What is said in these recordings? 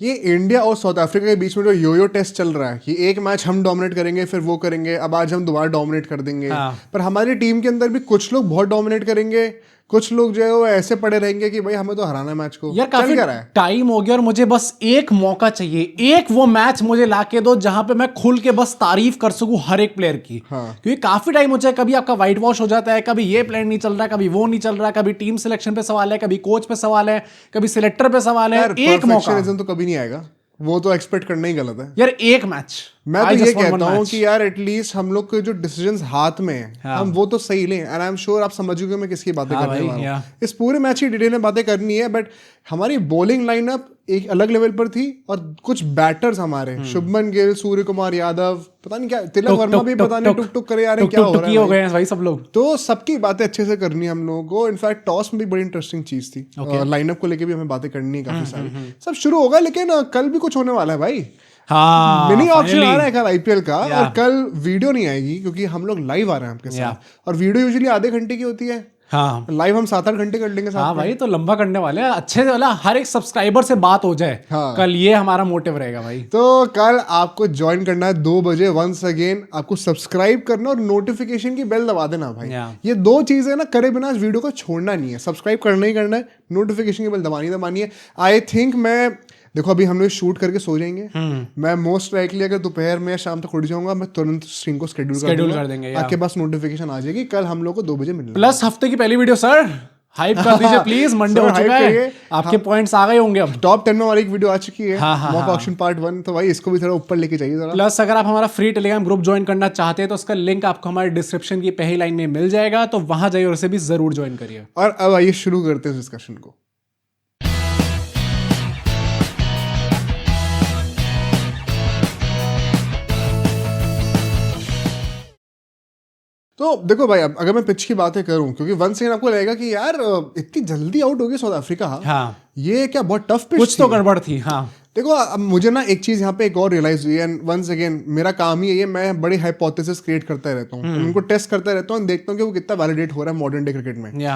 ये इंडिया और south Africa के बीच में जो योयो टेस्ट चल रहा है कि एक मैच हम डोमिनेट करेंगे फिर वो करेंगे, अब आज हम दोबारा डोमिनेट कर देंगे। पर हमारी टीम के अंदर भी कुछ लोग बहुत डोमिनेट करेंगे, कुछ लोग जो है वो ऐसे पड़े रहेंगे कि भाई हमें तो हराना है मैच को। यार काफी टाइम हो गया और मुझे बस एक मौका चाहिए, एक वो मैच मुझे लाके दो जहां पे मैं खुल के बस तारीफ कर सकूं हर एक प्लेयर की। क्योंकि काफी टाइम हो जाए, कभी आपका व्हाइट वॉश हो जाता है, कभी ये प्लान नहीं चल रहा, कभी वो नहीं चल रहा, कभी टीम सिलेक्शन पे सवाल है, कभी कोच पे सवाल है, कभी सिलेक्टर पे सवाल है। एक मौका तो कभी नहीं आएगा, वो तो एक्सपेक्ट करना ही गलत है यार। एक मैच मैं तो ये कहता हूँ कि यार एटलीस्ट हम लोग के जो डिसीजंस हाथ में है हम वो तो सही लें। एंड आई एम श्योर आप समझोगे मैं किसकी बातें करने वाला हूँ। इस पूरे मैच की डिटेल में बातें करनी है, बट हमारी बॉलिंग लाइनअप एक अलग लेवल पर थी और कुछ बैटर्स हमारे शुभमन गिल, सूर्य कुमार यादव, पता नहीं क्या तिलक वर्मा भी पता नहीं टुक टुक करे यार क्या हो रहा है, हो गए हैं भाई सब लोग। तो सबकी बातें अच्छे से करनी है हम लोगों को। इनफैक्ट टॉस में भी बड़ी इंटरेस्टिंग चीज थी, लाइनअप को लेके भी हमें बातें करनी है काफी सारी। सब शुरू होगा, लेकिन कल भी कुछ होने वाला है भाई। मिनी ऑप्शन आ रहा है कल आईपीएल का, और कल वीडियो नहीं आएगी क्योंकि हम लोग लाइव आ रहे हैं आपके साथ, और वीडियो यूजुअली आधे घंटे की होती है। लाइव हम 7-8 घंटे कर लेंगे साथ भाई, तो लंबा करने वाले हैं, अच्छे से वाला हर एक सब्सक्राइबर से बात हो जाए कल, ये हमारा मोटिव रहेगा भाई। तो कल आपको ज्वाइन करना है 2 बजे। वंस अगेन आपको सब्सक्राइब करना और नोटिफिकेशन की बेल दबा देना भाई। ये 2 चीजें ना करे बिना इस वीडियो को छोड़ना नहीं है। सब्सक्राइब करना ही करना है, नोटिफिकेशन की बेल दबानी है। आई थिंक मैं देखो अभी हम लोग शूट करके सो जाएंगे, मैं मोस्ट लाइकली अगर दोपहर में या शाम तक उठ जाऊंगा, मैं तुरंत स्ट्रीम को शेड्यूल कर देंगे, आपके पास नोटिफिकेशन आ जाएगी। कल हम लोग को 2 बजे मिलना, प्लस हफ्ते की पहली वीडियो। सर हाइप कर दीजिए प्लीज, मंडे हो चुका है, आपके पॉइंट्स आ गए होंगे। अब टॉप 10 में हमारी एक वीडियो आ चुकी है, मॉक ऑक्शन पार्ट 1, तो भाई इसको भी थोड़ा ऊपर लेके जाइए जरा। प्लस अगर आप हमारा फ्री टेलीग्राम ग्रुप ज्वाइन करना चाहते हैं तो उसका लिंक आपको हमारे डिस्क्रिप्शन की पहली लाइन में मिल जाएगा, तो वहां जाइए और उसे भी जरूर ज्वाइन करिए। और अब आइए शुरू करते हैं डिस्कशन को। तो देखो भाई, अब अगर मैं पिच की बातें करूं, क्योंकि वंस अगेन आपको लगेगा कि यार इतनी जल्दी आउट हो गई साउथ अफ्रीका, ये क्या बहुत टफ पिच, कुछ तो गड़बड़ थी। देखो अब मुझे ना एक चीज यहाँ पे एक और रियलाइज हुई, एंड वंस अगेन मेरा काम ही है, मैं बड़ी हाइपोथेसिस क्रिएट करता रहता हूँ, उनको टेस्ट करता रहता हूँ, देखता हूँ कि वो कितना वैलिडेट हो रहा है मॉडर्न डे क्रिकेट में।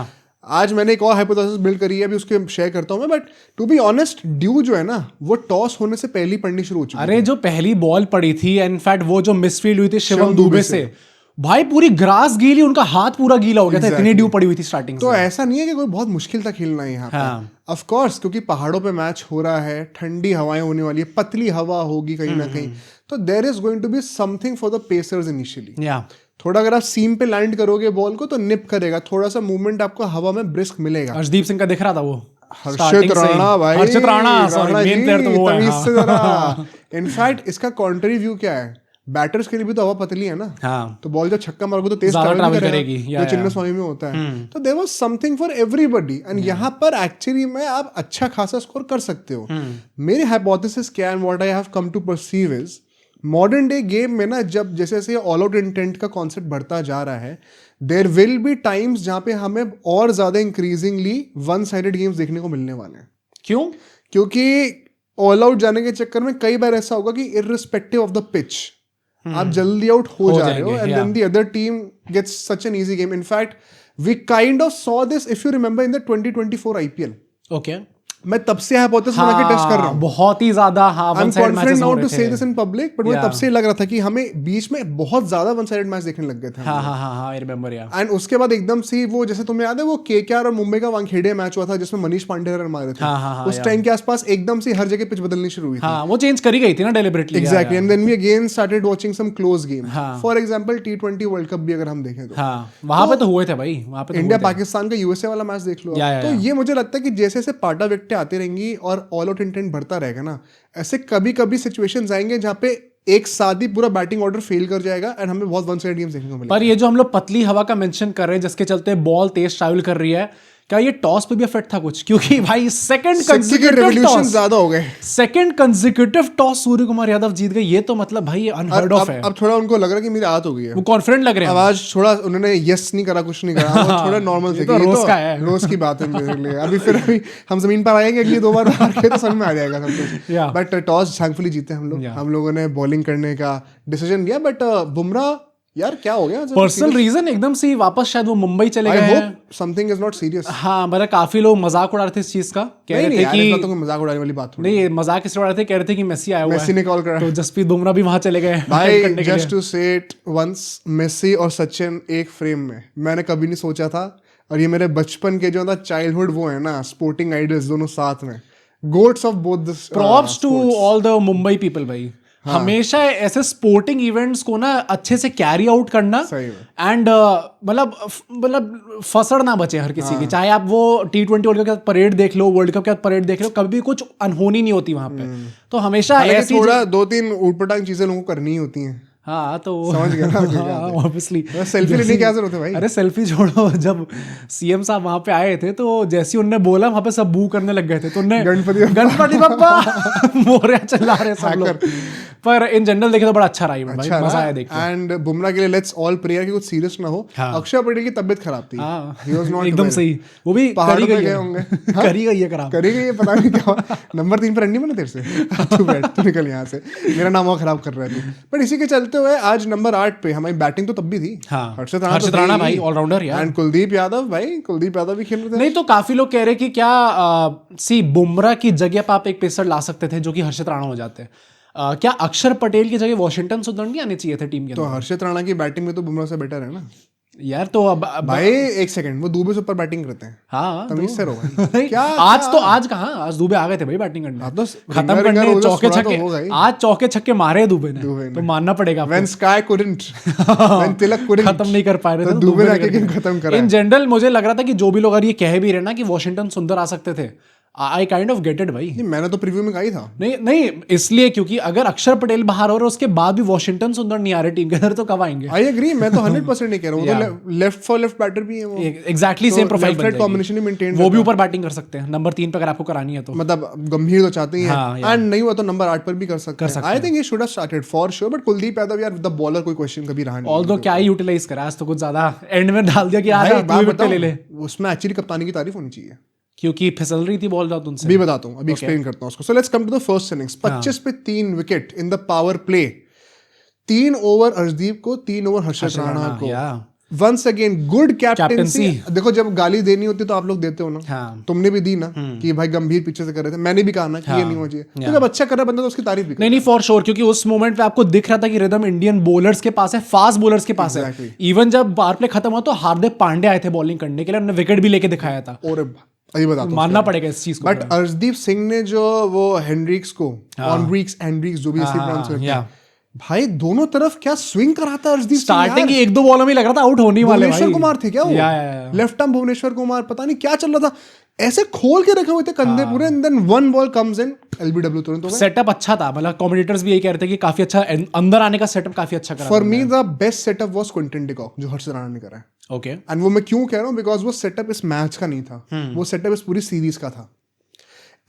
आज मैंने एक और हाइपोथेसिस बिल्ड करी है, अभी उसके शेयर करता हूँ मैं। But to be honest, due जो है ना वो टॉस होने से पहले पड़नी शुरू हो चुकी है। अरे जो पहली बॉल पड़ी थी, इनफैक्ट वो जो मिसफील्ड हुई थी शिवम दुबे से, भाई पूरी ग्रास गीली, उनका हाथ पूरा गीला हो गया था, इतनी ड्यू पड़ी हुई थी स्टार्टिंग से। तो ऐसा नहीं है कि कोई बहुत मुश्किल था खेलना है यहाँ पे। ऑफ कोर्स, क्योंकि पहाड़ों पे मैच हो रहा है, ठंडी हवाएं होने वाली है, पतली हवा होगी कहीं ना कहीं, तो there is going to be something for the pacers initially. थोड़ा अगर आप सीम पे लैंड करोगे बॉल को तो निप करेगा, थोड़ा सा मूवमेंट आपको हवा में ब्रिस्क मिलेगा। हर्षदीप सिंह का दिख रहा था वो, हर्षित राणा भाई, हर्षित राणा, सॉरी मेन प्लेयर तो वो है। इनफैक्ट इसका कॉन्ट्री व्यू क्या है, बैटर्स के लिए भी तो हवा पतली है ना, तो बॉल जब छक्का मारोगे तो तेज ट्रैवल करेगी, जो चिन्नस्वामी में होता है। तो there was something for everybody, and यहाँ पर एक्चुअली में आप अच्छा खासा स्कोर कर सकते हो। मेरी हाइपोथेसिस क्या है, what I have come to perceive is, modern day game में ना जब जैसे जैसे ऑल आउट इंटेंट का कॉन्सेप्ट बढ़ता जा रहा है, देयर विल बी टाइम्स जहाँ पे हमें और ज्यादा इंक्रीजिंगली वन साइडेड गेम्स देखने को मिलने वाले हैं। क्यों? क्योंकि ऑल आउट जाने के चक्कर में कई बार ऐसा होगा कि इररिस्पेक्टिव ऑफ द पिच आप जल्दी आउट हो जा रहे हो, and then the other team gets such an easy game. In fact we kind of saw this if you remember in the 2024 IPL. Okay, मैं तब से हाइपोथेसिस बना के टेस्ट कर रहा हूं, बहुत ही ज्यादा। I am confident now to say this in public, but मुझे तब से लग रहा था कि हमें बीच में बहुत ज्यादा वन साइडेड मैच देखने लग गए थे। आई रिमेंबर यार। एंड उसके बाद एकदम से वो, जैसे तुम्हें याद है वो केकेआर और मुंबई का वानखेड़े मैच हुआ था जिसमें मनीष पांडे रन मारे थे, उस टाइम के आसपास एकदम से हर जगह पिच बदलनी शुरू हुई थी। वो चेंज करी गई थी ना deliberately. Exactly, and then we again started watching some close game. For example T20 world cup भी अगर हम देखें तो वहां पे तो हुए थे भाई, वहां पे इंडिया पाकिस्तान का यूएसए वाला मैच देख लो। तो ये मुझे लगता है कि जैसे जैसे पाटा विकेटें आती रहेंगी और ऑल आउट इंटेंट बढ़ता रहेगा ना, ऐसे कभी कभी सिचुएशंस आएंगे जहाँ पे एक साथ ही पूरा बैटिंग ऑर्डर फेल कर जाएगा एंड हमें बहुत वन साइड गेम्स देखने को मिलेगा। पर ये जो हम लोग पतली हवा का मेंशन कर रहे हैं जिसके चलते बॉल तेज ट्रैवल कर रही है, क्या ये टॉस पे भी इफेक्ट था कुछ? क्योंकि भाई सेकंड कंसेक्यूटिव टॉस ज्यादा हो गए, second consecutive toss Surya Kumar Yadav जीत गए, ये तो मतलब भाई अनहर्ड ऑफ है। अब थोड़ा उनको लग रहा है कि मेरी आदत हो गई है, वो कॉन्फिडेंट लग रहे हैं। आवाज थोड़ा उन्होंने यस नहीं करा, कुछ नहीं करा, थोड़ा नॉर्मल थे। तो रोज का है, रोज की बात है। अभी हम जमीन पर आएंगे अगली 2 बार हार के तो समझ में आ जाएगा सब कुछ। बट टॉस थैंकफुली जीते हम लोग, हम लोगों ने बॉलिंग करने का डिसीजन लिया। बट बुमराह यार क्या हो गया? पर्सनल रीजन एकदम से वापस शायद वो मुंबई चले गए हैं। Something is not serious. हाँ, मतलब काफी लोग मजाक उड़ा रहे थे इस चीज का, कह रहे थे कि तो मजाक उड़ाने वाली बात नहीं, मजाक इसलिए उड़ा रहे थे, कह रहे थे कि मेसी आया हुआ है, मेसी ने कॉल करा तो जसप्रीत बुमराह भी वहां चले गए भाई। जस्ट टू से इट वंस, मेसी और सचिन एक फ्रेम में, मैंने कभी नहीं सोचा था। और ये मेरे बचपन के जो ना चाइल्डहुड वो है ना स्पोर्टिंग आइडल्स, दोनों साथ में, goats of both the props to all the Mumbai people भाई। हमेशा ऐसे स्पोर्टिंग इवेंट्स को ना अच्छे से कैरी आउट करना, एंड मतलब फसड़ ना बचे हर किसी की। चाहे आप वो T20 वर्ल्ड कप के परेड देख लो, वर्ल्ड कप के परेड देख लो, कभी भी कुछ अनहोनी नहीं होती वहां पे। तो हमेशा ऐसी थोड़ा 2-3 ऊटपटांग चीजें लोगों को करनी ही होती हैं। हाँ, तो समझ गया ना, ऑब्वियसली सेल्फी लेने की क्या जरूरत है भाई? अरे सेल्फी छोड़ो, जब सीएम साहब वहां पे आए थे तो जैसे उन्होंने बोला वहां पे सब बू करने लग गए थे, तो उन्हें गणपति बप्पा मोरया चला रहे सब लोग। पर इन जनरल देखे तो बड़ा अच्छा रहा इवेंट भाई, मजा आया देख के। एंड बुमराह के लिए लेट्स ऑल प्रेयर कि कुछ सीरियस ना हो। अक्षर पटेल की तबियत खराब थी, ही वाज नॉट एकदम सही, वो भी पहाड़ पे गए होंगे, करी गई है खराब, करी गई है, पता नहीं क्या। नंबर 3 पर रन नहीं बना तेरे से, तू बैठ, तू निकल यहाँ से, मेरा नाम और खराब कर रहा है तू। बट इसी के चलते हुए आज नंबर 8 पे हमारी बैटिंग तो तब भी थी। हर्षित राणा भाई ऑलराउंडर यार, एंड कुलदीप यादव भाई, कुलदीप यादव भी खेल रहे थे। नहीं तो काफी लोग कह रहे कि क्या सी बुमराह की जगह पर आप एक पेसर ला सकते थे जो कि हर्षित राणा हो जाते हैं। क्या अक्षर पटेल की जगह वॉशिंगटन सुंदर नहीं आने चाहिए थे टीम के तो हर्षित राणा की बैटिंग में तो बुमराह से बेटर है ना यार। तो अब भाई एक सेकंड, वो दुबे से ऊपर बैटिंग करते हैं। हाँ, तमीज से रहो भाई। क्या आज कहाँ, आज दुबे आ गए थे भाई बैटिंग करने, तो खत्म करने, चौके छक्के, आज चौके छक्के मारे दुबे ने, तो मानना पड़ेगा। When sky couldn't, when Tilak couldn't, खत्म नहीं कर पाए थे, दुबे ने आके खत्म करा। इन जनरल मुझे लग रहा था कि जो भी लोग ये कह भी रहे ना कि वॉशिंगटन सुंदर आ सकते थे, आई काइंड ऑफ गेट इट भाई। नहीं, मैंने तो प्रीव्यू में कहा ही था। नहीं इसलिए क्योंकि अगर अक्षर पटेल बाहर हो रहे उसके बाद भी वॉशिंगटन सुंदर नहीं आ रहे टीम के अंदर, तो कब आएंगे? आई एग्री, मैं तो 100% नहीं कह रहा हूँ। तो लेफ्ट फॉर लेफ्ट बैटर भी है वो, एग्जैक्टली सेम प्रोफाइल बन जाएगी, कॉम्बिनेशन ही मेंटेन, वो भी ऊपर बैटिंग कर सकते हैं नंबर 3 पे अगर आपको करानी है तो। मतलब गंभीर तो चाहते हैं, एंड नहीं हुआ तो नंबर 8 पर भी कर सकते हैं। I think he should have started for sure. But Kuldeep Yadav यार द बॉलर, कोई क्वेश्चन कभी रहा नहीं। ऑल्दो क्या ही यूटिलाइज करा आज, तो कुछ ज्यादा एंड में डाल दिया कि आज ले ले। उसमें एक्चुअली कप्तानी की तारीफ होनी चाहिए, क्योंकि फिसल रही थी बॉल ज्यादा उनसे। भी बताता हूँ, अभी एक्सप्लेन करता हूँ उसको। So let's come to the first innings. 25 पे 3 wicket in the power play, 3 over Arshdeep को, 3 ओवर हर्षित राणा को। Once again good captaincy. देखो जब गाली देनी होती तो आप लोग देते हो ना, तुमने भी दी ना कि भाई गंभीर पीछे से कर रहे थे, मैंने भी कहा ना कि ये नहीं हो चाहिए। तो जब अच्छा कर रहा बंदा तो उसकी तारीफ भी नहीं फॉर श्योर, क्योंकि उस मोमेंट पे आपको दिख रहा था कि रिदम इंडियन बॉलर्स के पास है, फास्ट बॉलर्स के पास है। इवन जब पावर प्ले खत्म हुआ तो हार्दिक पांडे आए थे बॉलिंग करने के लिए, उन्होंने विकेट भी लेके दिखाया था। और अभी बताता मानना पड़ेगा इस चीज को। बट अर्शदीप सिंह ने जो वो हेनरिक्स को, हेनरिक्स जो भी ऐसे प्रोनाउंस करते हैं भाई, दोनों तरफ क्या स्विंग कराता है अर्शदीप। स्टार्टिंग की 1-2 बॉलों में लग रहा था आउट होने वाले। भुवनेश्वर कुमार थे क्या वो, लेफ्ट आर्म भुवनेश्वर कुमार, पता नहीं क्या चल रहा था, ऐसे खोल के रखे हुए थे कंधे पूरे, and then one ball comes in, LBW तुरंत हो गया। सेटअप अच्छा था, मतलब कमेंटेटर्स भी यही कह रहे थे कि काफी अच्छा अंदर आने का सेटअप काफी अच्छा करा। For me the best setup was Quinton de Kock जो हर्षित राणा ने करा है। ओके, एंड वो मैं क्यों कह रहा हूँ, बिकॉज वो सेटअप इस मैच का नहीं था, वो सेटअप इस पूरी सीरीज का था।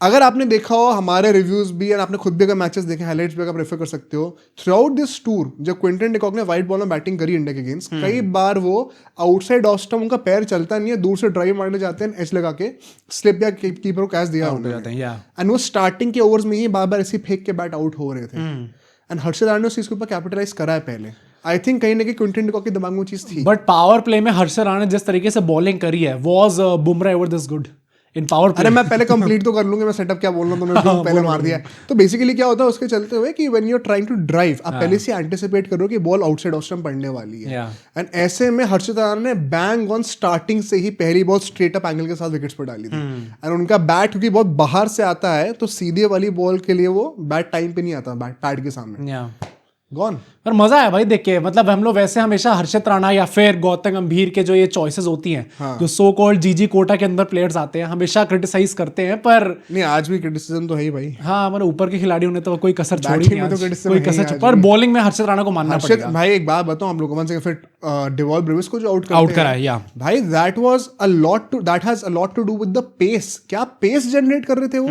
अगर आपने देखा हो हमारे रिव्यूज भी, और आपने खुद भी अगर मैचेस देखे, हाइलाइट्स भी आप रेफर कर सकते हो, थ्रू आउट दिस टूर जब क्विंटन डी कॉक ने व्हाइट बॉल में बैटिंग करी इंडिया के अगेंस्ट, कई बार वो आउटसाइड ऑफ स्टंप, उनका पैर चलता नहीं है, दूर से ड्राइव मारने जाते हैं, एच लगा के स्लिप या कीपर को कैच दिया उन्होंने, एंड वो स्टार्टिंग के ओवर्स में ही बार बार ऐसे फेंक के बैट आउट हो रहे थे। एंड हर्षित राणा ने उस चीज के ऊपर कैपिटलाइज करा है पहले। आई थिंक कहीं ना कहीं क्विंटन डी कॉक के दिमाग में चीज थी। बट पावर प्ले में हर्षित राणा ने जिस तरीके से बॉलिंग करी है, was Bumrah ever this good in power play? अरे मैं पहले कंप्लीट तो कर लूंगा, मैं सेटअप क्या बोल रहा हूँ, तुमने पहले मार दिया। तो बेसिकली क्या होता है उसके चलते हुए कि when you are trying to drive, आप पहले से एंटिसिपेट करो कि बॉल आउटसाइड ऑफ स्टंप पड़ने वाली है, एंड ऐसे में हर्षित राणा ने बैंग ऑन स्टार्टिंग से ही पहली बॉल स्ट्रेट अप एंगल के साथ विकेट्स पर डाली थी। एंड उनका बैट क्योंकि बहुत बाहर से आता है, तो सीधे वाली बॉल के लिए वो बैट टाइम पे नहीं आता, बैट पैड के सामने गॉन। पर मजा आया भाई देख के। मतलब हम लोग वैसे हमेशा हर्षित राणा या फिर गौतम गंभीर के जो ये चॉइसेस होती हैं, जो सो कॉल्ड जीजी कोटा के अंदर प्लेयर्स आते हैं, हमेशा क्रिटिसाइज करते हैं, पर नहीं आज भी क्रिटिसिज्म तो है ही भाई। हाँ, मतलब ऊपर के खिलाड़ियों ने तो कोई कसर छोड़ी नहीं, कोई कसर, पर बॉलिंग में हर्षित राणा को मानना पड़ेगा भाई। एक बात बताओ हम लोगों से, फिर डेवॉल ब्रेविस को जो आउट करा है, या भाई that was a lot to, that has a lot to do with the pace. क्या पेस जनरेट कर रहे थे वो,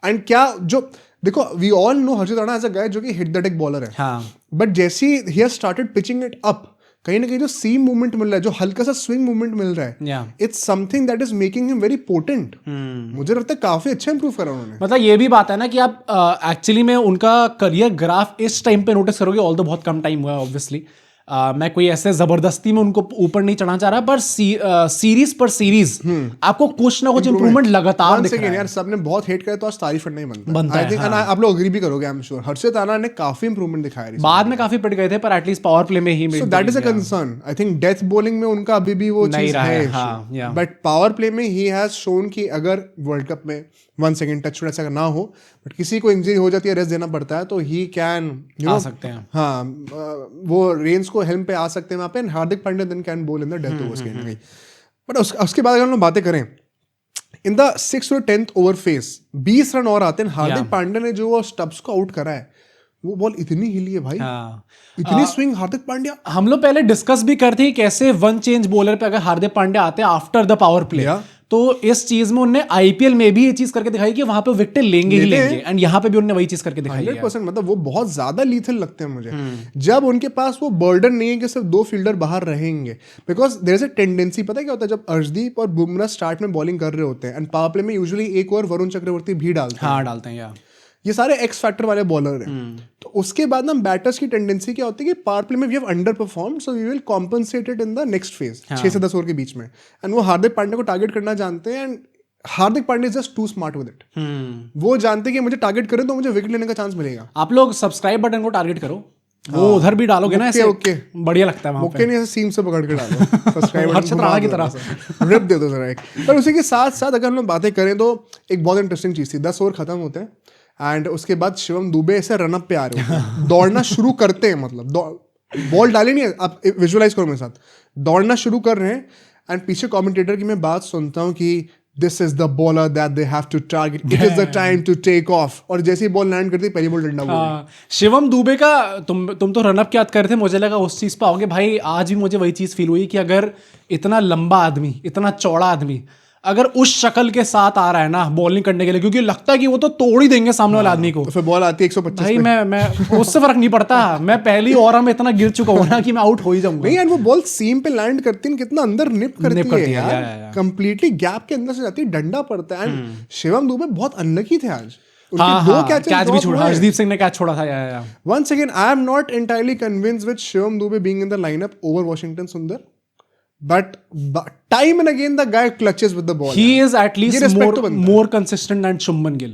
एंड क्या जो देखो, we all know Harshit Rana as a guy जो कि हिट द डेक बॉलर है, बट जैसे ही has started pitching it up, कहीं ना कहीं जो सीम मूवमेंट मिल रहा है, जो हल्का सा स्विंग मूवमेंट मिल रहा है, it's something that is making him very potent. मुझे लगता है काफी अच्छा इंप्रूव करा उन्होंने। मतलब ये भी बात है ना कि आप एक्चुअली में उनका करियर ग्राफ इस टाइम पे नोटिस करोगे, ऑल दो बहुत कम टाइम हुआ है ऑब्वियसली, मैं कोई ऐसे जबरदस्ती में उनको ऊपर नहीं चढ़ना चाह रहा, पर सीरीज पर सीरीज आपको कुछ ना कुछ इंप्रूवमेंट लगातार दिख रहा है। यार सबने बहुत हेट किया तो आज तारीफ करना ही बनता है। हाँ। आप लोग एग्री भी करोगे, आई एम श्योर हर्षित राणा ने काफी इंप्रूवमेंट दिखाया है। बाद में काफी पिट गए थे, पर एटलीस्ट पावर प्ले में ही so that is a concern. I think death bowling में उनका अभी भी वो चीज है, बट पावर प्ले में ही हैज शोन कि अगर वर्ल्ड कप में 1 सेकंड टच ऐसा ना हो, बट किसी को इंजरी हो जाती है, रेस्ट देना पड़ता है, तो ही कैन आ सकते हैं। हाँ, वो रेंज को हेल्म पे आ सकते हैं वहाँ पे। हार्दिक पांड्या देन कैन बोल इन द डेथ ओवर्स कहीं ना कहीं। बट उसके बाद अगर हम बातें करें इन द 6th और 10th ओवर फेस 20 रन और आते हैं। हार्दिक पांड्या ने जो स्टब्स को आउट करा है, वो बॉल इतनी हिली है भाई, इतनी स्विंग हार्दिक पांड्या। हम लोग पहले डिस्कस भी करते हैं कैसे वन चेंज बॉलर पे अगर हार्दिक पांड्या आते हैं आफ्टर द पावर प्ले, तो इस चीज में उन्होंने आईपीएल में भी ये चीज करके दिखाई कि वहां पे विकेट लेंगे ही लेंगे, एंड यहाँ पे भी उन्होंने वही चीज करके दिखाई है। 100%। मतलब वो बहुत ज्यादा लीथल लगते हैं मुझे जब उनके पास वो बर्डन नहीं है कि सिर्फ 2 फील्डर बाहर रहेंगे। Because there is a tendency, पता है क्या होता है, जब अर्शदीप और बुमराह स्टार्ट में बॉलिंग कर रहे होते हैं एंड पावर प्ले में यूजुअली एक और वरुण चक्रवर्ती भी डालते हैं। डालते हैं यार, ये सारे एक्स फैक्टर वाले बॉलर हैं। तो उसके बाद ना बैटर्स की टेंडेंसी क्या होती है कि पावर प्ले में we have under perform, so we will compensate it in the next phase 6 से 10 ओवर के बीच में। एंड वो हार्दिक पांड्या को टारगेट करना जानते हैं, and Hardik Pandya is just too smart with it. वो जानते हैं कि मुझे टारगेट करें तो मुझे विकेट लेने का चांस मिलेगा। आप लोग सब्सक्राइब बटन को टारगेट करो, वो उधर भी डालोगे ना ऐसे, ओके बढ़िया लगता है। ओके नहीं, ऐसे सीम से पकड़ के डालो सब्सक्राइब हर्षित राणा की तरह रिप दे दो जरा एक। पर उसी के साथ साथ अगर हम लोग बातें करें तो एक बहुत इंटरेस्टिंग चीज थी, 10 ओवर खत्म होते हैं एंड उसके बाद शिवम दुबे ऐसे रनअप पे आ रहे होते हैं, दौड़ना शुरू करते हैं, मतलब बॉल डाली नहीं है, आप विजुअलाइज करो मेरे साथ, दौड़ना शुरू कर रहे हैं एंड पीछे कमेंटेटर की मैं बात सुनता हूँ कि this is the bowler that they have to target, it is the time to take off, और जैसे ही बॉल लैंड करती पहली बॉल डंडा बोल। शिवम दुबे का तुम तो रनअप की याद कर रहे थे, मुझे लगा उस चीज पे आओगे भाई। आज भी मुझे वही चीज फील हुई कि अगर इतना लंबा आदमी, इतना चौड़ा आदमी अगर उस शक्ल के साथ आ रहा है ना बॉलिंग करने के लिए, क्योंकि लगता है कि वो तो तोड़ ही देंगे सामने वाले आदमी को, तो फिर बॉल आती है 125 भाई मैं उससे फर्क नहीं पड़ता, मैं पहली ओवर में इतना गिर चुका हूं ना कि मैं आउट हो ही जाऊंगा। नहीं यार, वो बॉल सीम पे लैंड करती है, कितना अंदर निप करती है यार, कंप्लीटली गैप के अंदर से जाती है, डंडा पड़ता है। एंड शिवम दुबे बहुत अनलकी थे आज, कैच भी छोड़ा, हर्षदीप सिंह ने कैच छोड़ा था। Once again, I am not entirely convinced with Shivam Dube being in the lineup over Washington Sundar. But time and again the guy clutches with the ball. He is at least more consistent than Shubman Gill.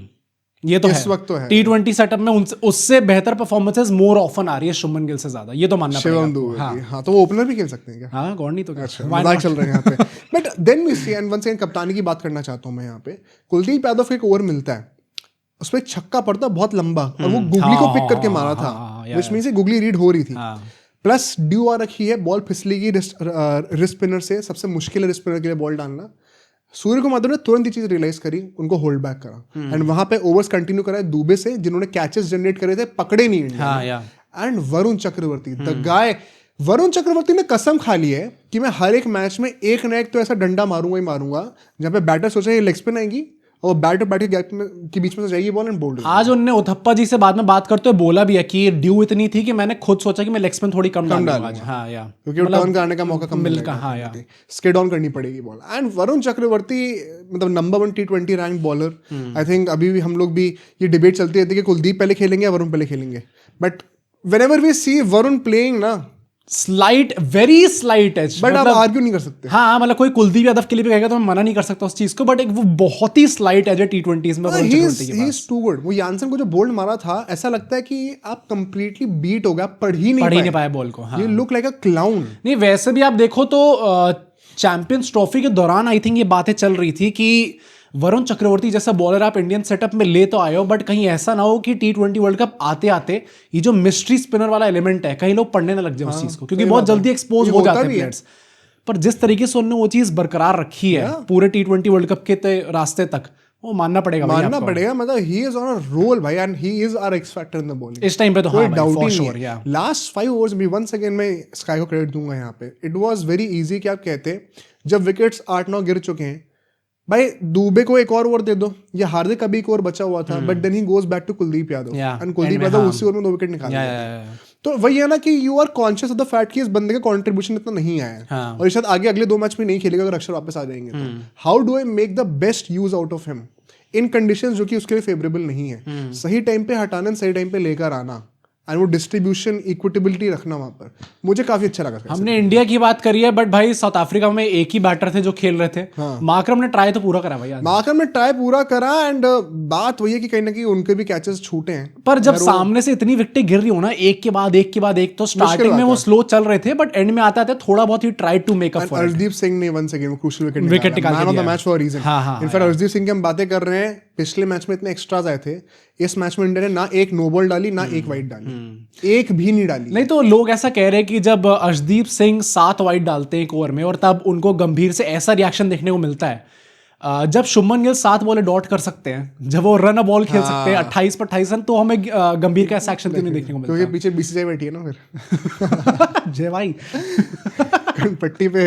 ये तो इस वक्त तो है। T20 setup में उससे बेहतर performances more often आ रही है शुभमन गिल से ज्यादा, ये तो मानना पड़ेगा। शिवम दुबे, हाँ तो वो ओपनर भी खेल सकते हैं क्या? हाँ, गौर नहीं तो क्या, मजाक चल रहे हैं यहाँ पे। But then we see, and once again कप्तानी की बात करना चाहता हूँ मैं यहाँ पे। कुलदीप यादव को एक ओवर मिलता है, उसपे छक्का पड़ता बहुत लंबा और वो गुगली को पिक करके मारा था, विच मींस गुगली रीड हो रही थी। प्लस ड्यू आ रखी है, बॉल फिसलेगी रिस्ट स्पिनर से, सबसे मुश्किल है रिस्ट स्पिनर के लिए बॉल डालना। सूर्य कुमार ने तुरंत ये चीज रियलाइज करी, उनको होल्ड बैक करा एंड वहां पे ओवर्स कंटिन्यू करा दुबे से, जिन्होंने कैचेस जनरेट करे थे, पकड़े नहीं India. And Varun Chakravarthy, the guy, Varun Chakravarthy ने कसम खा ली है कि मैं हर एक मैच में एक न एक तो ऐसा डंडा मारूंगा ही मारूंगा जहाँ पे बैटर सोचे ये लेग स्पिन आएगी और बैट और बैट के गैप के बीच में से जाएगी बॉल एंड बोल्ड। आज उन्होंने उथप्पा जी से बाद में बात करते हुए बोला भी है कि ये ड्यू इतनी थी कि मैंने खुद सोचा कि मैं लेग स्पिन थोड़ी कम डालूंगा आज। हाँ यार, क्योंकि टर्न करने का मौका कम मिलेगा। हाँ यार, स्किड ऑन करनी पड़ेगी बॉल। एंड वरुण चक्रवर्ती मतलब number 1 T20 rank bowler. I think अभी भी हम लोग भी ये डिबेट चलती रहती है कि कुलदीप पहले खेलेंगे या वरुण पहले खेलेंगे, but whenever we see Varun playing ना, slight, very slight edge, but आप आर्ग्यू नहीं कर सकते। हाँ, मतलब कोई कुलदीप यादव के लिए भी कहेगा तो मैं मना नहीं कर सकता उस चीज को, बट एक वो बहुत ही स्लाइट एज है T20s में। He is too good. वो यानसन को जो बोल्ड मारा था, ऐसा लगता है कि आप कंप्लीटली बीट हो गया, पढ़ ही नहीं पाए बॉल को। You look like a clown. नहीं, वैसे भी आप देखो तो चैंपियंस ट्रॉफी के दौरान आई थिंक ये बातें चल रही थी कि वरुण चक्रवर्ती जैसा बॉलर आप इंडियन सेटअप में ले तो आए हो, बट कहीं ऐसा ना हो कि T20 वर्ल्ड कप आते आते ये जो मिस्ट्री स्पिनर वाला एलिमेंट है कहीं लोग पढ़ने ना लग जाए उस चीज को, क्योंकि बहुत जल्दी एक्सपोज हो जाते हैं प्लेयर्स। पर जिस तरीके से उन्होंने वो चीज बरकरार रखी है पूरे T20 वर्ल्ड कप के रास्ते तक, वो मानना पड़ेगा। मतलब he is on a roll भाई, and he is our X factor in the bowling इस टाइम पे तो। हाँ, फॉर श्योर। लास्ट 5 ओवर्स में वंस अगेन मैं स्काई को क्रेडिट दूंगा यहाँ पे। इट वाज वेरी इजी कि आप कहते जब विकेट्स 8-9 गिर चुके हैं, भाई दुबे को एक और ओवर दे दो, या हार्दिक अभी एक ओवर बचा हुआ था, but then he goes back to Kuldeep Yadav, and Kuldeep Yadav उसी ओवर में 2 विकेट निकाल दिया। तो वही है ना कि you are conscious of the fact कि इस बंदे का कंट्रीब्यूशन इतना नहीं आया है, और शायद आगे अगले 2 मैच में नहीं खेलेगा अगर अक्षर वापस आ जाएंगे तो। How do I make the best use out of him in conditions जो कि उसके लिए फेवरेबल नहीं है। सही टाइम पे हटाना, सही टाइम पे लेकर आना, एंड वो डिस्ट्रीब्यूशन इक्विटेबिलिटी रखना वहां पर मुझे काफी अच्छा लगा। हमने इंडिया की बात करी है, बट भाई साउथ अफ्रीका में एक ही बैटर थे जो खेल रहे थे। मार्करम ने ट्राई तो पूरा करा भाई, मार्करम ने ट्राई पूरा करा एंड बात वही है कि कहीं ना कहीं उनके भी कैचेस छूटे हैं। पर जब सामने से इतनी विकेटें गिर रही हो ना एक के बाद एक, तो स्टार्टिंग में वो स्लो चल रहे थे, बट एंड में आता था थोड़ा बहुत ही try to make up for. Arshdeep Singh ने वंस अगेन क्रूशियल विकेट निकाला, man of the match for a reason. In fact Arshdeep Singh की हम बातें कर रहे हैं, पिछले मैच में इतने एक्स्ट्राज आए थे, इस मैच में इंडिया ने ना एक नो बॉल डाली ना एक वाइड डाली, एक भी नहीं डाली। नहीं तो लोग ऐसा कह रहे हैं कि जब अर्शदीप सिंह 7 वाइड डालते हैं एक ओवर में और तब उनको गंभीर से ऐसा रिएक्शन देखने को मिलता है, जब शुभमन गिल 7 बॉलें डॉट कर सकते हैं, जब वो रन अ बॉल खेल सकते हैं 28 पर 28 रन, तो हमें गंभीर का ऐसा एक्शन क्यों नहीं देखने को मिलता? क्योंकि पीछे बीसीसीआई बैठी है ना फिर। जय भाई पट्टी पे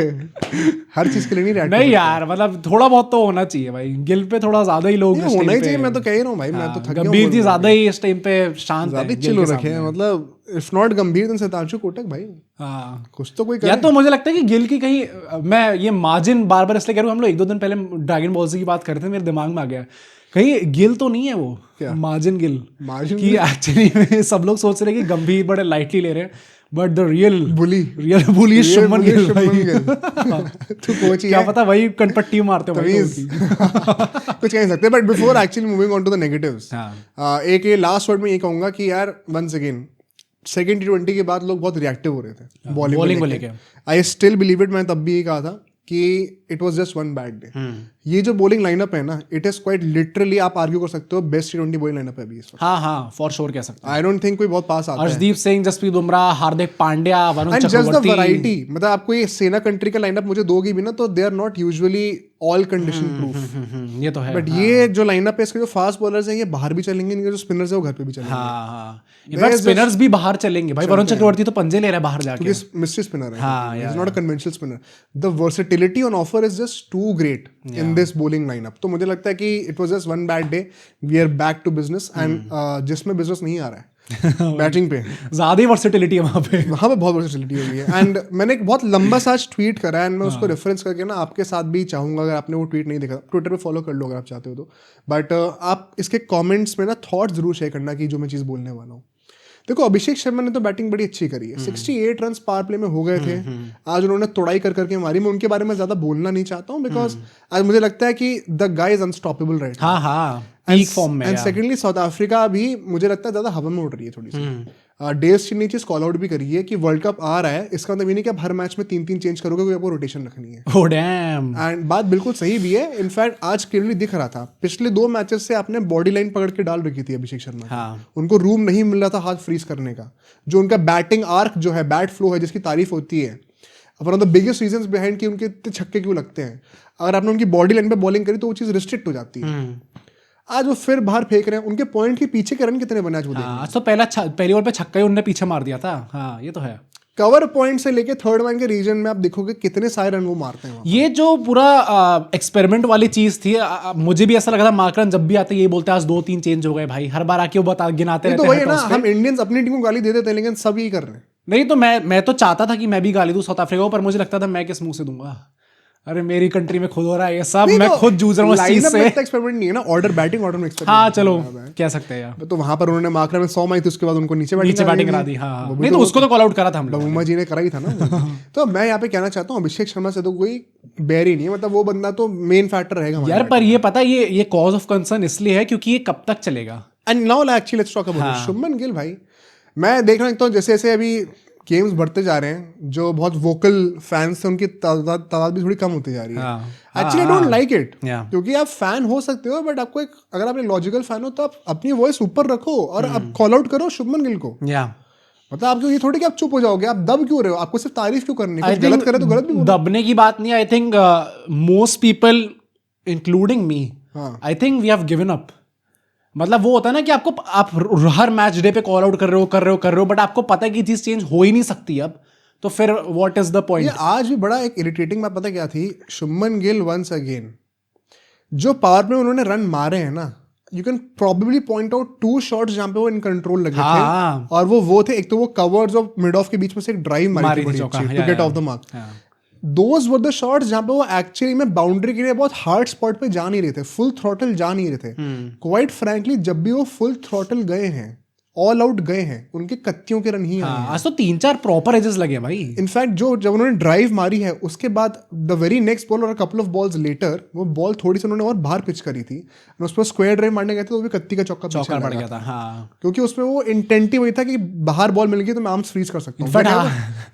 हर चीज के लिए नहीं नहीं यार, मतलब थोड़ा बहुत तो होना चाहिए भाई। गिल पे थोड़ा ज्यादा ही लोग होना ही चाहिए, मैं तो कह ही रहा हूँ भाई। मैं तो थक गया हूं, गंभीर जी ज्यादा ही इस टाइम पे शांत ज्यादा चिल रखे हैं। मतलब इफ नॉट गंभीर देन शतांशु कोटक भाई। हाँ कुछ तो कोई करे। या तो मुझे लगता है कि गिल की कहीं, मैं ये मार्जिन बार बार इसलिए कह रहा हूँ, हम लोग 1-2 दिन पहले ड्रैगन बॉल की बात कर रहे थे, मेरे दिमाग में आ गया कहीं गिल तो नहीं है वो मार्जिन गिल कि एक्चुअली में सब लोग सोच रहे हैं कि गंभीर बड़े लाइटली ले रहे हैं, बट द रियल बुली शुभमन गिल। तू कोच क्या पता भाई कनपट्टी मारते हो कुछ कह नहीं सकते। But before actually moving on to the negatives, एक ये लास्ट वर्ड में ये कहूंगा कि यार वंस अगेन सेकंड T20 के बाद लोग बहुत रिएक्टिव हो रहे थे बॉलिंग को लेके। आई स्टिल बिलीव इट, मैं तब भी ये कहा था कि it was just one bad day. ये जो बॉलिंग लाइनअप है ना, इट इज क्वाइट लिटरली, आप आर्ग्यू कर सकते हो बेस्ट T20 बॉलिंग लाइनअप है अभी इस वक्त। हाँ फॉर श्योर कह सकते हैं। आई डोंट थिंक कोई बहुत पास आता है। Arshdeep Singh, Jasprit Bumrah, Hardik Pandya, Varun Chakravarthy, just the variety. मतलब आपको ये सेना कंट्री का लाइनअप मुझे दोगी भी ना, तो they are not usually all condition proof. ये तो है। बट ये जो लाइनअप है, इसके जो फास्ट बॉलर्स हैं ये बाहर भी चलेंगे, इनके जो स्पिनर्स है वो घर पे भी चलेंगे। इनफैक्ट स्पिनर्स भी बाहर चलेंगे भाई। वरुण चक्रवर्ती तो पंजे ले रहा है बाहर जाके, क्योंकि मिस्ट्री स्पिनर है, is not a conventional spinner. The versatility on offer is just too great in this bowling lineup. तो मुझे लगता है कि it was just one bad day, we are back to business. And जिसमें business नहीं आ रहा है बैटिंग पे, ज्यादा ही वर्सेटिलिटी है वहां पे बहुत वर्सेटिलिटी हो गई है। एंड मैंने एक बहुत लंबा सा ट्वीट करा, एंड मैं उसको रेफरेंस करके ना आपके साथ भी चाहूंगा, अगर आपने वो ट्वीट नहीं देखा ट्विटर पे फॉलो कर लो अगर आप चाहते हो तो। बट आप इसके कमेंट्स में ना थॉट्स जरूर शेयर करना कि जो मैं चीज़ बोलने वाला हूँ। देखो, अभिषेक शर्मा ने तो बैटिंग बड़ी अच्छी करी है, 68 रन पावर प्ले में हो गए थे। आज उन्होंने तोड़ाई कर करके मारी। मैं उनके बारे में ज्यादा बोलना नहीं चाहता हूँ, बिकॉज आज मुझे लगता है कि the guy is unstoppable right. Peak form में। एंड सेकेंडली साउथ अफ्रीका भी मुझे लगता है ज्यादा हवा में उड़ रही है थोड़ी सी। डेज की नीचे कॉल आउट भी करी है कि वर्ल्ड कप आ रहा है, इसका मतलब ये नहीं कि आप हर मैच में 3-3 चेंज करोगे, क्योंकि आपको रोटेशन रखनी है। Oh damn! एंड बात बिल्कुल सही भी है। इनफैक्ट आज क्लियरली दिख रहा था, पिछले 2 मैचेस से आपने बॉडी लाइन पकड़ के डाल रखी थी अभिषेक शर्मा। उनको रूम नहीं मिल रहा था हाथ फ्रीज करने का। जो उनका बैटिंग आर्क जो है, बैट फ्लो है, जिसकी तारीफ होती है, one of the biggest reasons behind कि उनके इतने छक्के क्यों लगते हैं, अगर आपने उनकी बॉडी लाइन पे बॉलिंग करी तो वो चीज़ रिस्ट्रिक्ट हो जाती है। आज वो फिर बाहर फेंक रहे हैं। उनके पॉइंट के पीछे के रन कितने बने आज वो देखें। आज तो पहली ओवर पे छक्का ही उन्होंने पीछे मार दिया था। हाँ, ये तो है। कवर पॉइंट से लेके थर्ड मैन के रीजन में आप देखोगे कितने सारे रन वो मारते हैं। ये जो पूरा एक्सपेरिमेंट वाली चीज थी, मुझे भी ऐसा लगा था मार्करन जब भी आते यही बोलते हैं आज 2-3 चेंज हो गए भाई, हर बार आके वो गिनाते रहते हैं। तो वही ना, हम इंडियंस अपनी टीम को गाली दे देते हैं, लेकिन सब यही कर रहे हैं। नहीं तो मैं तो चाहता था कि मैं भी गाली दूं साउथ अफ्रीका को, पर मुझे लगता था मैं किस मुंह से दूंगा। अरे मेरी कंट्री में खुद हो रहा है ये सब, मैं खुद जूझ रहा हूँ इस चीज से। एक्सपेरिमेंट नहीं है ना, ऑर्डर बैटिंग ऑर्डर में एक्सपेरिमेंट। हाँ चलो कह सकते हैं यार। तो वहां पर उन्होंने मार्करम में 100 मारी थी, उसके बाद उनको नीचे बैटिंग करा दी। हाँ, नहीं तो उसको तो कॉल आउट करा था हम लोग, बुम्मा जी ने करा ही था ना। तो मैं यहाँ पे कहना चाहता हूँ, अभिषेक शर्मा से तो कोई बैर ही नहीं है। मतलब वो बंदा तो मेन फैक्टर रहेगा यार। पर ये पता है ये कॉज ऑफ कंसर्न इसलिए है क्योंकि ये कब तक चलेगा। And now actually let's talk about Shubman Gill भाई। मैं देख रहा हूँ जैसे जैसे अभी गेम्स बढ़ते जा रहे हैं, जो बहुत वोकल फैंस थे उनकी तादाद भी थोड़ी कम होती जा रही है। एक्चुअली डोंट लाइक इट, क्योंकि आप फैन हो सकते हो, बट आपको अगर आप लॉजिकल फैन हो तो आप अपनी वॉइस ऊपर रखो और आप कॉल आउट करो शुभमन गिल को। मतलब आपको ये थोड़ी कि आप चुप हो जाओगे, आप दब क्यों रहे हो, आपको सिर्फ तारीफ क्यों करनी है, गलत करे तो गलत भी बोलो। दबने की बात नहीं। I think most people including me, I think we have given up. मतलब वो होता है ना कि आप हर मैच डे पे कॉल आउट कर रहे हो, बट आपको पता है कि चीज चेंज हो ही नहीं सकती अब, तो फिर व्हाट इज द पॉइंट। आज भी बड़ा एक इरिटेटिंग बात पता क्या थी, शुभमन गिल वंस अगेन जो पावर प्ले उन्होंने रन मारे हैं ना, you can probably point out 2 shots जहां पे वो इन कंट्रोल लगे थे, और वो थे, एक तो वो कवर्स और मिड ऑफ के बीच में से एक ड्राइव मारी थी to get off the mark. Those were the shots जहां पे वो एक्चुअली में बाउंड्री के लिए बहुत हार्ड स्पॉट पे जा नहीं रहे थे, फुल थ्रॉटल जा नहीं रहे थे। क्वाइट फ्रैंकली जब भी वो फुल थ्रॉटल गए हैं, ऑल आउट गए हैं, उनके कत्तियों के रन ही आए हैं। आज तो 3-4 प्रॉपर एजेस लगे भाई। इनफैक्ट जब उन्होंने ड्राइव मारी है उसके बाद द वेरी नेक्स्ट बॉल और कपल ऑफ बॉल्स लेटर वो बॉल थोड़ी सी उन्होंने और बाहर पिच करी थी, उस पर स्क्वायर ड्राइव मारने गए थे तो वो भी कत्ती का चौका पड़ गया था। हाँ, क्योंकि उसमें वो इंटेंट ही वही था कि बाहर बॉल मिल गई तो मैं आर्म्स फ्रीज कर सकता हूँ।